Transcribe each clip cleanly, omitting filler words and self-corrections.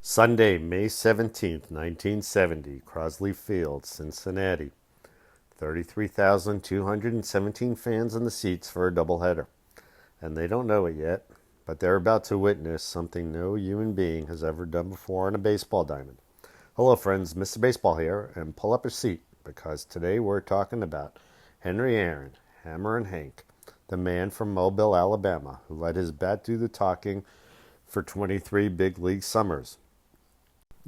Sunday, May 17th, 1970, Crosley Field, Cincinnati. 33,217 fans in the seats for a doubleheader. And they don't know it yet, but they're about to witness something no human being has ever done before on a baseball diamond. Hello, friends. Mr. Baseball here, and pull up a seat because today we're talking about Henry Aaron, Hammer and Hank, the man from Mobile, Alabama, who let his bat do the talking for 23 big league summers.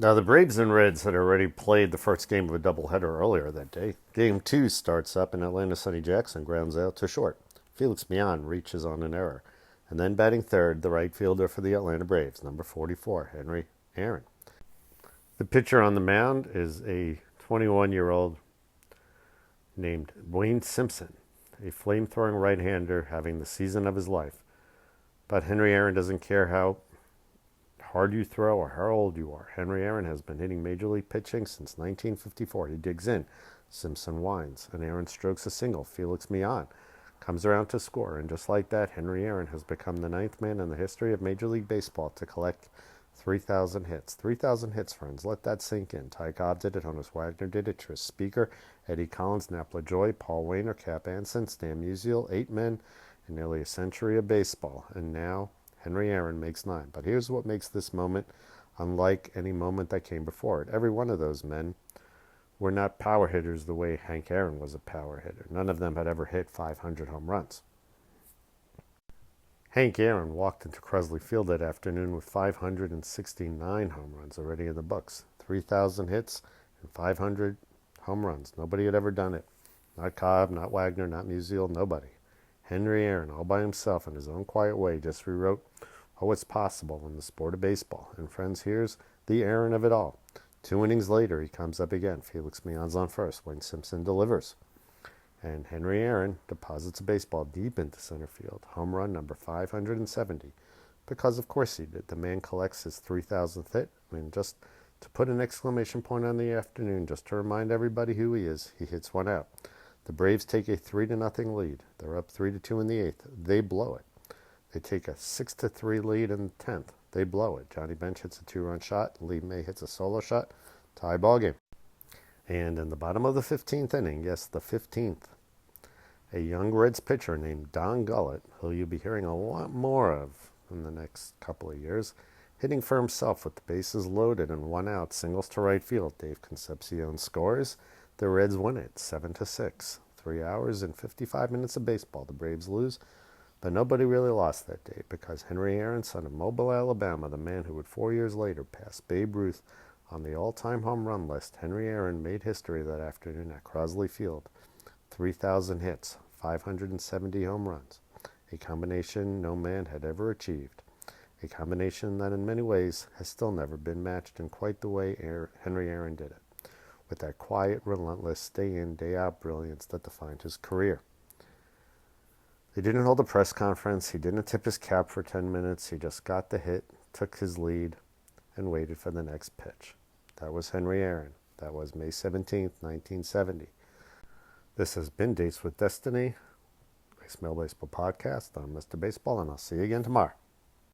Now, the Braves and Reds had already played the first game of a doubleheader earlier that day. Game 2 starts up, and Atlanta Sonny Jackson grounds out to short. Felix Millan reaches on an error. And then batting third, the right fielder for the Atlanta Braves, number 44, Henry Aaron. The pitcher on the mound is a 21-year-old named Wayne Simpson, a flame-throwing right-hander having the season of his life. But Henry Aaron doesn't care how hard you throw or how old you are. Henry Aaron has been hitting major league pitching since 1954. He digs in. Simpson winds, and Aaron strokes a single. Felix Millan comes around to score, and just like that, Henry Aaron has become the ninth man in the history of Major League Baseball to collect 3,000 hits. 3,000 hits, friends. Let that sink in. Ty Cobb did it. Honus Wagner did it. Tris Speaker, Eddie Collins, Nap LaJoie, Paul Waner, Cap Anson, Stan Musial, 8 men in nearly a century of baseball. And now Henry Aaron makes 9. But here's what makes this moment unlike any moment that came before it. Every one of those men were not power hitters the way Hank Aaron was a power hitter. None of them had ever hit 500 home runs. Hank Aaron walked into Crosley Field that afternoon with 569 home runs already in the books. 3,000 hits and 500 home runs. Nobody had ever done it. Not Cobb, not Wagner, not Musial, nobody. Henry Aaron, all by himself in his own quiet way, just rewrote what's possible in the sport of baseball. And friends, here's the Aaron of it all. 2 innings later, he comes up again. Felix Millan's on first. Wayne Simpson delivers. And Henry Aaron deposits a baseball deep into center field. Home run number 570. Because of course he did. The man collects his 3,000th hit. I mean, just to put an exclamation point on the afternoon, just to remind everybody who he is, he hits one out. The Braves take a 3-0 lead. They're up 3-2 in the 8th. They blow it. They take a 6-3 lead in the 10th. They blow it. Johnny Bench hits a 2-run shot. Lee May hits a solo shot. Tie ball game. And in the bottom of the 15th inning, yes, the 15th, a young Reds pitcher named Don Gullett, who you'll be hearing a lot more of in the next couple of years, hitting for himself with the bases loaded and 1 out, singles to right field. Dave Concepcion scores. The Reds win it 7-6. 3 hours and 55 minutes of baseball. The Braves lose, but nobody really lost that day because Henry Aaron, son of Mobile, Alabama, the man who would 4 years later pass Babe Ruth on the all-time home run list, Henry Aaron made history that afternoon at Crosley Field. 3,000 hits, 570 home runs, a combination no man had ever achieved, a combination that in many ways has still never been matched in quite the way Henry Aaron did it, with that quiet, relentless, day-in, day-out brilliance that defined his career. He didn't hold a press conference. He didn't tip his cap for 10 minutes. He just got the hit, took his lead, and waited for the next pitch. That was Henry Aaron. That was May 17th, 1970. This has been Dates with Destiny, a Smell Baseball podcast. I'm Mr. Baseball, and I'll see you again tomorrow.